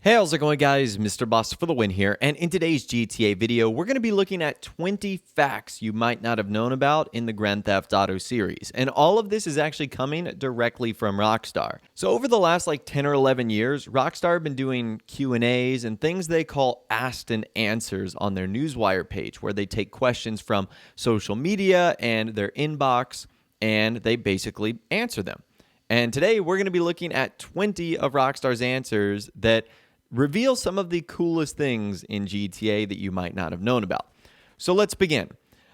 Hey, how's it going, guys? Mr. Boss for the win here, and in today's GTA video, we're going to be looking at 20 facts you might not have known about in the Grand Theft Auto series, and all of this is actually coming directly from Rockstar. So over the last 10 or 11 years, Rockstar have been doing Q&As and things they call asked and answers on their Newswire page, where they take questions from social media and their inbox, and they basically answer them. And today, we're going to be looking at 20 of Rockstar's answers that reveal some of the coolest things in GTA that you might not have known about. So let's begin.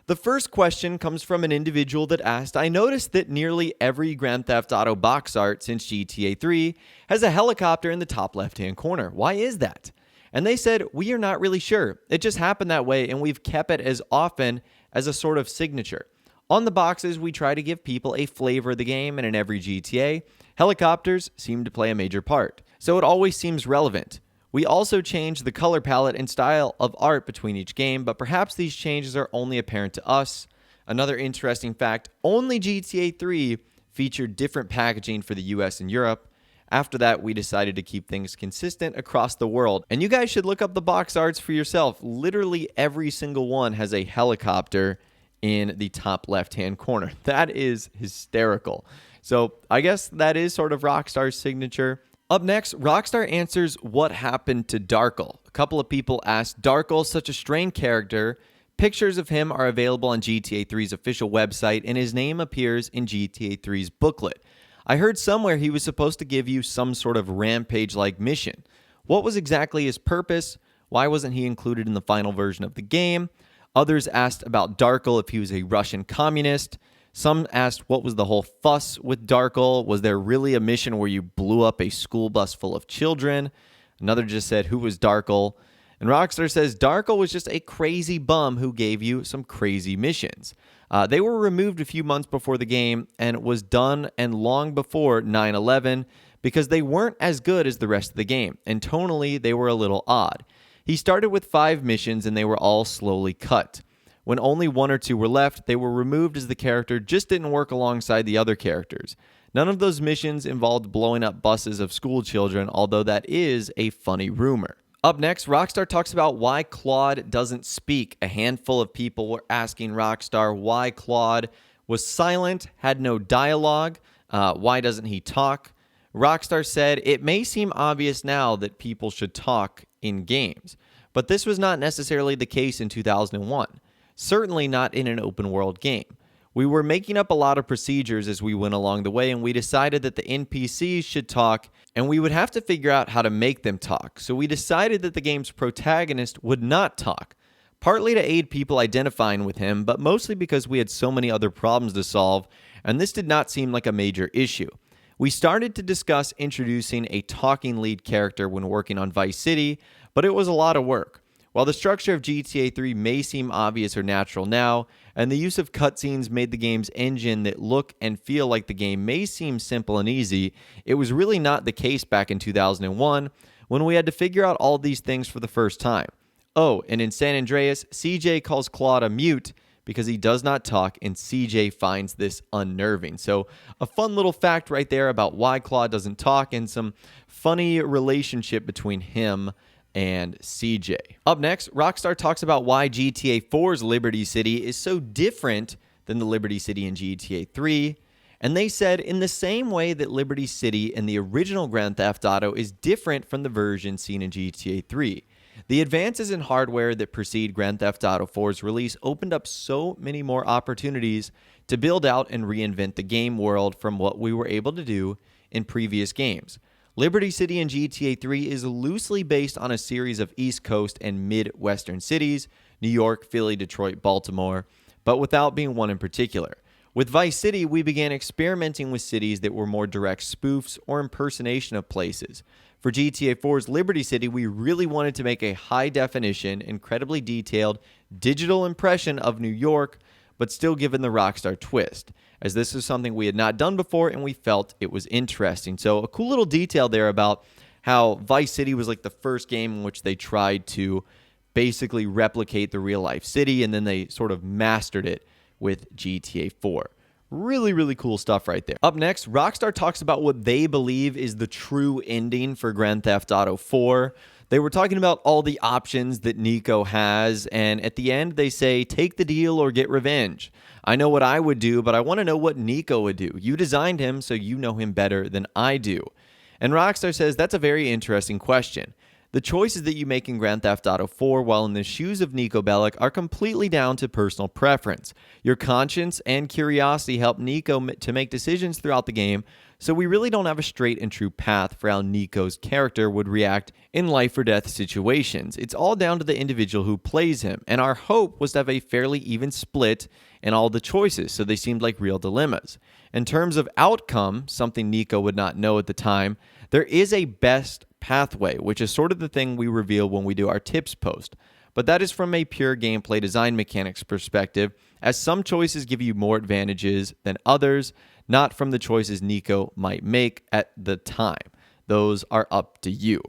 The first question comes from an individual that asked, I noticed that nearly every Grand Theft Auto box art since GTA 3 has a helicopter in the top left-hand corner. Why is that? And they said, we are not really sure. It just happened that way, and we've kept it as often as a sort of signature. On the boxes, we try to give people a flavor of the game, and in every GTA, helicopters seem to play a major part. So it always seems relevant. We also change the color palette and style of art between each game, but perhaps these changes are only apparent to us. Another interesting fact, only GTA 3 featured different packaging for the US and Europe. After that, we decided to keep things consistent across the world. And you guys should look up the box arts for yourself. Literally every single one has a helicopter in the top left-hand corner. That is hysterical. So I guess that is sort of Rockstar's signature. Up next, Rockstar answers what happened to Darko. A couple of people asked, Darko, such a strange character. Pictures of him are available on GTA 3's official website, and his name appears in GTA 3's booklet. I heard somewhere he was supposed to give you some sort of rampage-like mission. What was exactly his purpose? Why wasn't he included in the final version of the game? Others asked about Darko, if he was a Russian communist. Some asked what was the whole fuss with Darko. Was there really a mission where you blew up a school bus full of children? Another just said, who was Darko? And Rockstar says, Darko was just a crazy bum who gave you some crazy missions. They were removed a few months before the game and was done and long before 9/11 because they weren't as good as the rest of the game. And tonally, they were a little odd. He started with 5 missions and they were all slowly cut. When only 1 or 2 were left, they were removed as the character just didn't work alongside the other characters. None of those missions involved blowing up buses of school children, although that is a funny rumor. Up next, Rockstar talks about why Claude doesn't speak. A handful of people were asking Rockstar why Claude was silent, had no dialogue, why doesn't he talk? Rockstar said, it may seem obvious now that people should talk in games, but this was not necessarily the case in 2001. Certainly not in an open world game. We were making up a lot of procedures as we went along the way, and we decided that the NPCs should talk, and we would have to figure out how to make them talk. So we decided that the game's protagonist would not talk, partly to aid people identifying with him, but mostly because we had so many other problems to solve, and this did not seem like a major issue. We started to discuss introducing a talking lead character when working on Vice City, but it was a lot of work. While the structure of GTA 3 may seem obvious or natural now, and the use of cutscenes made the game's engine that look and feel like the game may seem simple and easy, it was really not the case back in 2001 when we had to figure out all these things for the first time. Oh, and in San Andreas, CJ calls Claude a mute because he does not talk, and CJ finds this unnerving. So a fun little fact right there about why Claude doesn't talk, and some funny relationship between him and CJ. Up next, Rockstar talks about why GTA 4's Liberty City is so different than the Liberty City in GTA 3. And they said, in the same way that Liberty City in the original Grand Theft Auto is different from the version seen in GTA 3. The advances in hardware that precede Grand Theft Auto 4's release opened up so many more opportunities to build out and reinvent the game world from what we were able to do in previous games. Liberty City in GTA 3 is loosely based on a series of East Coast and Midwestern cities, New York, Philly, Detroit, Baltimore, but without being one in particular. With Vice City, we began experimenting with cities that were more direct spoofs or impersonation of places. For GTA 4's Liberty City, we really wanted to make a high-definition, incredibly detailed digital impression of New York, but still given the Rockstar twist, as this is something we had not done before and we felt it was interesting. So a cool little detail there about how Vice City was like the first game in which they tried to basically replicate the real-life city, and then they sort of mastered it with GTA 4. Really, really cool stuff right there. Up next, Rockstar talks about what they believe is the true ending for Grand Theft Auto 4. They were talking about all the options that Nico has, and at the end they say, take the deal or get revenge. I know what I would do, but I want to know what Nico would do. You designed him, so you know him better than I do. And Rockstar says that's a very interesting question. The choices that you make in Grand Theft Auto 4 while in the shoes of Nico Bellic are completely down to personal preference. Your conscience and curiosity help Nico to make decisions throughout the game, so we really don't have a straight and true path for how Nico's character would react in life or death situations. It's all down to the individual who plays him, and our hope was to have a fairly even split in all the choices, so they seemed like real dilemmas. In terms of outcome, something Nico would not know at the time, there is a best pathway, which is sort of the thing we reveal when we do our tips post. But that is from a pure gameplay design mechanics perspective, as some choices give you more advantages than others, not from the choices Nico might make at the time. Those are up to you.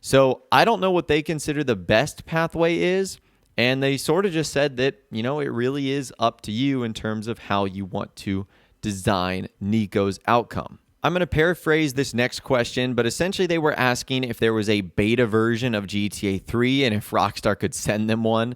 So I don't know what they consider the best pathway is, and they sort of just said that, it really is up to you in terms of how you want to design Nico's outcome. I'm going to paraphrase this next question, but essentially they were asking if there was a beta version of GTA 3 and if Rockstar could send them one.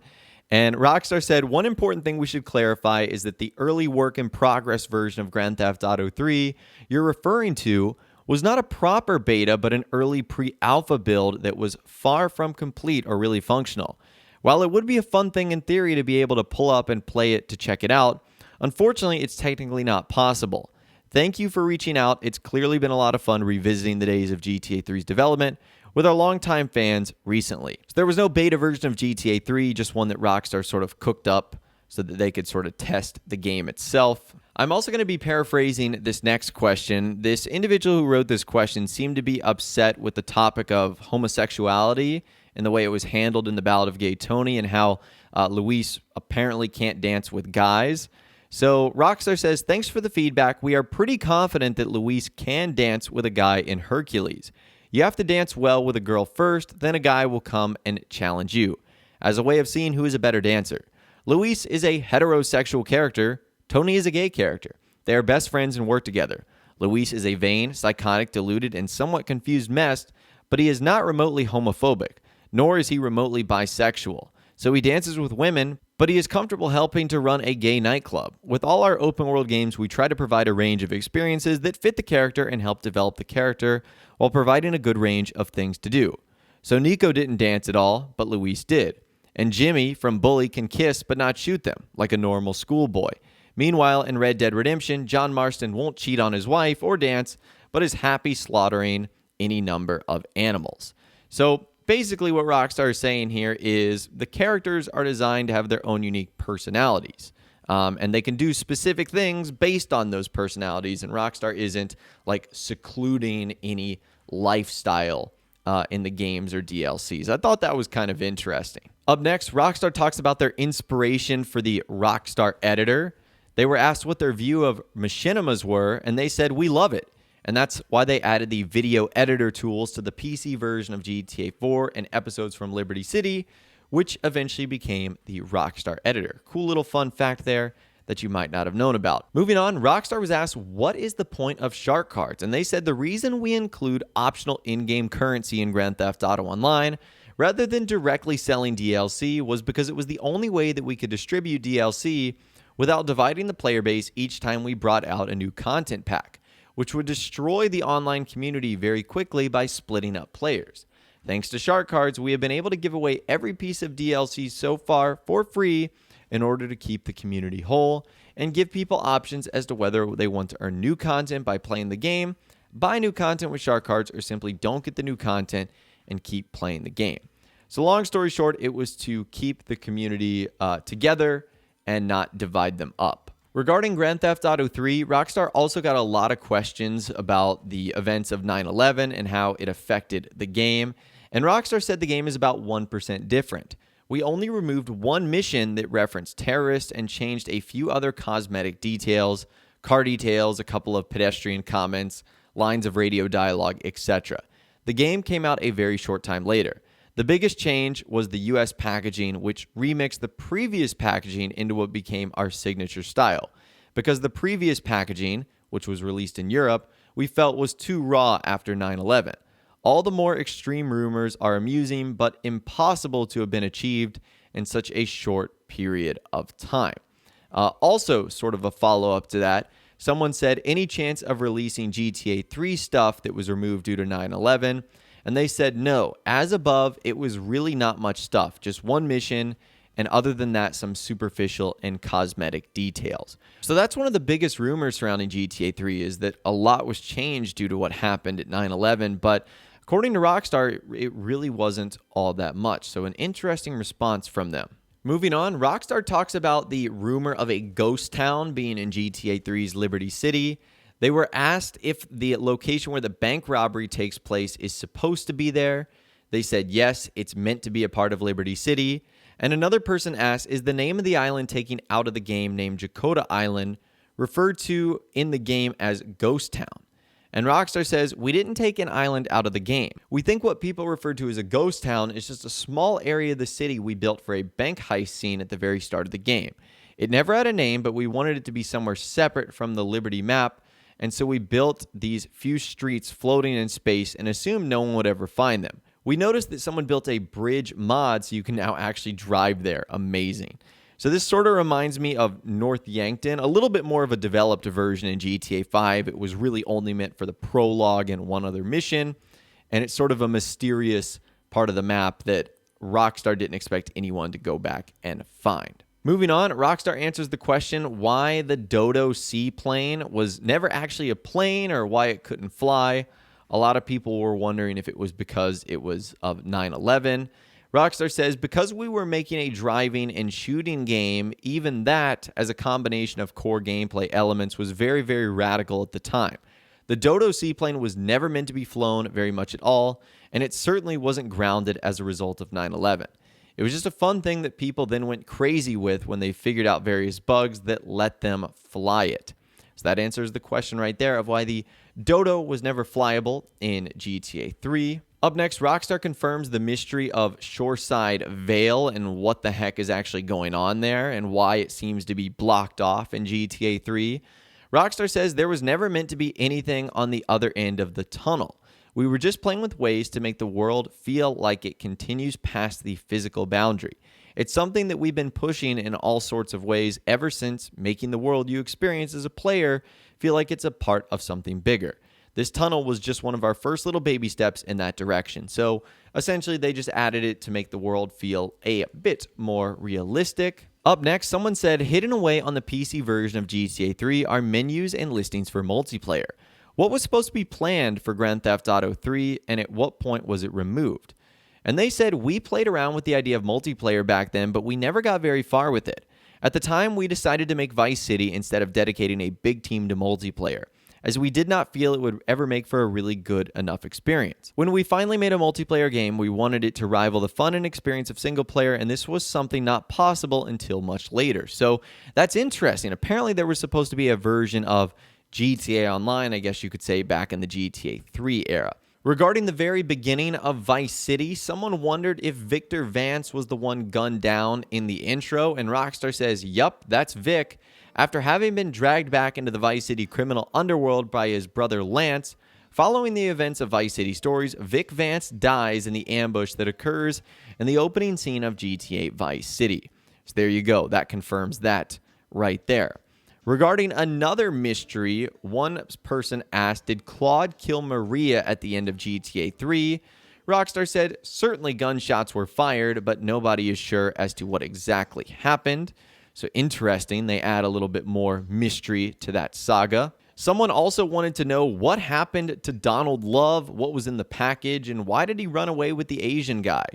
And Rockstar said, one important thing we should clarify is that the early work in progress version of Grand Theft Auto 3 you're referring to was not a proper beta, but an early pre-alpha build that was far from complete or really functional. While it would be a fun thing in theory to be able to pull up and play it to check it out, unfortunately it's technically not possible. Thank you for reaching out. It's clearly been a lot of fun revisiting the days of GTA 3's development with our longtime fans recently. So there was no beta version of GTA 3, just one that Rockstar sort of cooked up so that they could sort of test the game itself. I'm also going to be paraphrasing this next question. This individual who wrote this question seemed to be upset with the topic of homosexuality and the way it was handled in the Ballad of Gay Tony and how Luis apparently can't dance with guys. So Rockstar says, thanks for the feedback. We are pretty confident that Luis can dance with a guy in Hercules. You have to dance well with a girl first, then a guy will come and challenge you, as a way of seeing who is a better dancer. Luis is a heterosexual character. Tony is a gay character. They are best friends and work together. Luis is a vain, psychotic, deluded, and somewhat confused mess, but he is not remotely homophobic, nor is he remotely bisexual. So he dances with women, but he is comfortable helping to run a gay nightclub. With all our open world games, we try to provide a range of experiences that fit the character and help develop the character while providing a good range of things to do. So Nico didn't dance at all, but Luis did. And Jimmy from Bully can kiss but not shoot them, like a normal schoolboy. Meanwhile, in Red Dead Redemption, John Marston won't cheat on his wife or dance, but is happy slaughtering any number of animals. So basically what Rockstar is saying here is the characters are designed to have their own unique personalities. And they can do specific things based on those personalities. And Rockstar isn't like secluding any lifestyle in the games or DLCs. I thought that was kind of interesting. Up next, Rockstar talks about their inspiration for the Rockstar Editor. They were asked what their view of machinimas were, and they said, we love it. And that's why they added the video editor tools to the PC version of GTA 4 and episodes from Liberty City, which eventually became the Rockstar Editor. Cool little fun fact there that you might not have known about. Moving on, Rockstar was asked, what is the point of shark cards? And they said the reason we include optional in-game currency in Grand Theft Auto Online rather than directly selling DLC was because it was the only way that we could distribute DLC without dividing the player base each time we brought out a new content pack, which would destroy the online community very quickly by splitting up players. Thanks to Shark Cards, we have been able to give away every piece of DLC so far for free in order to keep the community whole and give people options as to whether they want to earn new content by playing the game, buy new content with Shark Cards, or simply don't get the new content and keep playing the game. So long story short, it was to keep the community together and not divide them up. Regarding Grand Theft Auto 3, Rockstar also got a lot of questions about the events of 9/11 and how it affected the game. And Rockstar said the game is about 1% different. We only removed one mission that referenced terrorists and changed a few other cosmetic details, car details, a couple of pedestrian comments, lines of radio dialogue, etc. The game came out a very short time later. The biggest change was the US packaging, which remixed the previous packaging into what became our signature style. because the previous packaging, which was released in Europe, we felt was too raw after 9/11. All the more extreme rumors are amusing but impossible to have been achieved in such a short period of time. Also, sort of a follow-up to that, someone said, any chance of releasing GTA 3 stuff that was removed due to 9/11? And they said no. As above, it was really not much stuff, just one mission, and other than that, some superficial and cosmetic details. So that's one of the biggest rumors surrounding GTA 3, is that a lot was changed due to what happened at 9/11, but according to Rockstar, it really wasn't all that much. So an interesting response from them. Moving on, Rockstar talks about the rumor of a ghost town being in GTA 3's Liberty City. They were asked if the location where the bank robbery takes place is supposed to be there. They said yes, it's meant to be a part of Liberty City. And another person asked, is the name of the island taken out of the game named Dakota Island referred to in the game as Ghost Town? And Rockstar says, we didn't take an island out of the game. We think what people refer to as a ghost town is just a small area of the city we built for a bank heist scene at the very start of the game. It never had a name, but we wanted it to be somewhere separate from the Liberty map, and so we built these few streets floating in space and assumed no one would ever find them. We noticed that someone built a bridge mod so you can now actually drive there. Amazing. So this sort of reminds me of North Yankton, a little bit more of a developed version in GTA 5. It was really only meant for the prologue and one other mission, and it's sort of a mysterious part of the map that Rockstar didn't expect anyone to go back and find. Moving on, Rockstar answers the question why the Dodo seaplane was never actually a plane or why it couldn't fly. A lot of people were wondering if it was because it was of 9/11. Rockstar says, because we were making a driving and shooting game, even that, as a combination of core gameplay elements, was very, very radical at the time. The Dodo seaplane was never meant to be flown very much at all, and it certainly wasn't grounded as a result of 9/11. It was just a fun thing that people then went crazy with when they figured out various bugs that let them fly it. So that answers the question right there of why the Dodo was never flyable in GTA 3. Up next, Rockstar confirms the mystery of Shoreside Vale and what the heck is actually going on there and why it seems to be blocked off in GTA 3. Rockstar says there was never meant to be anything on the other end of the tunnel. We were just playing with ways to make the world feel like it continues past the physical boundary. It's something that we've been pushing in all sorts of ways ever since, making the world you experience as a player feel like it's a part of something bigger. This tunnel was just one of our first little baby steps in that direction. So essentially, they just added it to make the world feel a bit more realistic. Up next, someone said, hidden away on the PC version of GTA 3 are menus and listings for multiplayer. What was supposed to be planned for Grand Theft Auto 3, and at what point was it removed? And they said, we played around with the idea of multiplayer back then, but we never got very far with it. At the time, we decided to make Vice City instead of dedicating a big team to multiplayer, as we did not feel it would ever make for a really good enough experience. When we finally made a multiplayer game, we wanted it to rival the fun and experience of single player, and this was something not possible until much later. So that's interesting. Apparently there was supposed to be a version of GTA Online, I guess you could say, back in the GTA 3 era. Regarding the very beginning of Vice City, someone wondered if Victor Vance was the one gunned down in the intro, and Rockstar says, yup, that's Vic. After having been dragged back into the Vice City criminal underworld by his brother Lance, following the events of Vice City stories, Vic Vance dies in the ambush that occurs in the opening scene of GTA Vice City. So there you go. That confirms that right there. Regarding another mystery, one person asked, did Claude kill Maria at the end of GTA 3? Rockstar said, certainly gunshots were fired, but nobody is sure as to what exactly happened. So interesting, they add a little bit more mystery to that saga. Someone also wanted to know what happened to Donald Love, what was in the package, and why did he run away with the Asian guy?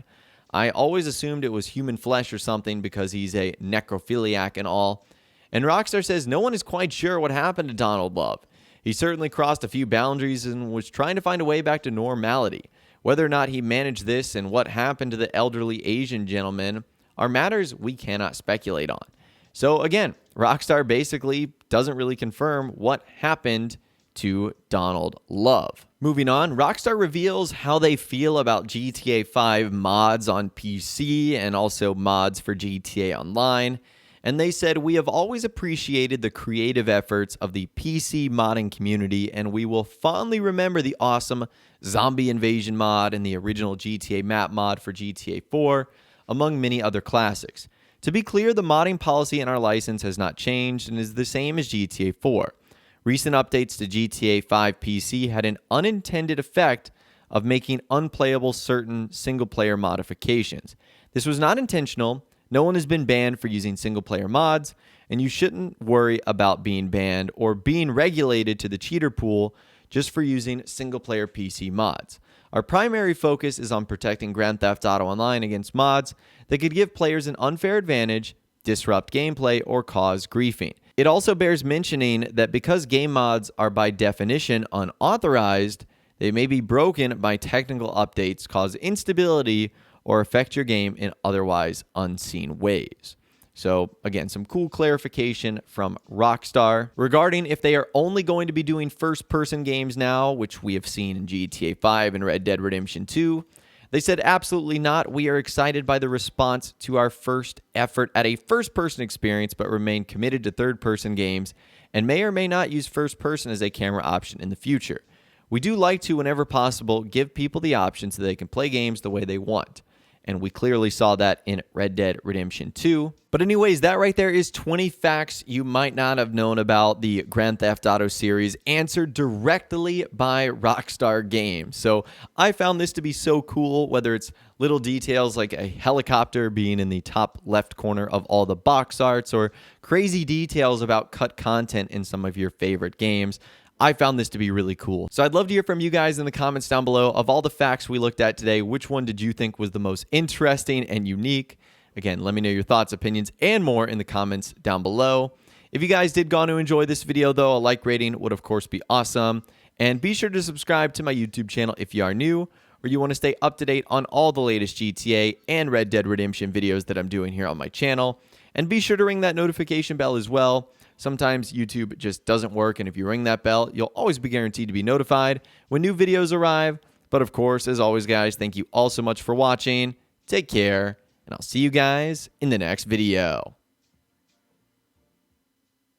I always assumed it was human flesh or something because he's a necrophiliac and all. And Rockstar says no one is quite sure what happened to Donald Love. He certainly crossed a few boundaries and was trying to find a way back to normality. Whether or not he managed this and what happened to the elderly Asian gentleman are matters we cannot speculate on. So again, Rockstar basically doesn't really confirm what happened to Donald Love. Moving on, Rockstar reveals how they feel about GTA 5 mods on PC and also mods for GTA Online. And they said, "We have always appreciated the creative efforts of the PC modding community, and we will fondly remember the awesome zombie invasion mod and the original GTA map mod for GTA 4, among many other classics. To be clear, the modding policy in our license has not changed and is the same as GTA 4. Recent updates to GTA 5 PC had an unintended effect of making unplayable certain single-player modifications. This was not intentional. No one has been banned for using single-player mods, and you shouldn't worry about being banned or being regulated to the cheater pool just for using single-player PC mods. Our primary focus is on protecting Grand Theft Auto Online against mods that could give players an unfair advantage, disrupt gameplay, or cause griefing. It also bears mentioning that because game mods are by definition unauthorized, they may be broken by technical updates, cause instability, or affect your game in otherwise unseen ways." So again, some cool clarification from Rockstar regarding if they are only going to be doing first-person games now, which we have seen in GTA 5 and Red Dead Redemption 2. They said, "Absolutely not. We are excited by the response to our first effort at a first-person experience, but remain committed to third-person games and may or may not use first-person as a camera option in the future. We do like to, whenever possible, give people the option so they can play games the way they want." And we clearly saw that in Red Dead Redemption 2. But anyways, that right there is 20 facts you might not have known about the Grand Theft Auto series, answered directly by Rockstar Games. So I found this to be so cool, whether it's little details like a helicopter being in the top left corner of all the box arts, or crazy details about cut content in some of your favorite games. I found this to be really cool. So I'd love to hear from you guys in the comments down below. Of all the facts we looked at today, which one did you think was the most interesting and unique? Again, let me know your thoughts, opinions, and more in the comments down below. If you guys did go on to enjoy this video, though, a like rating would, of course, be awesome. And be sure to subscribe to my YouTube channel if you are new, or you want to stay up to date on all the latest GTA and Red Dead Redemption videos that I'm doing here on my channel. And be sure to ring that notification bell as well. Sometimes YouTube just doesn't work, and if you ring that bell, you'll always be guaranteed to be notified when new videos arrive. But of course, as always, guys, thank you all so much for watching. Take care, and I'll see you guys in the next video.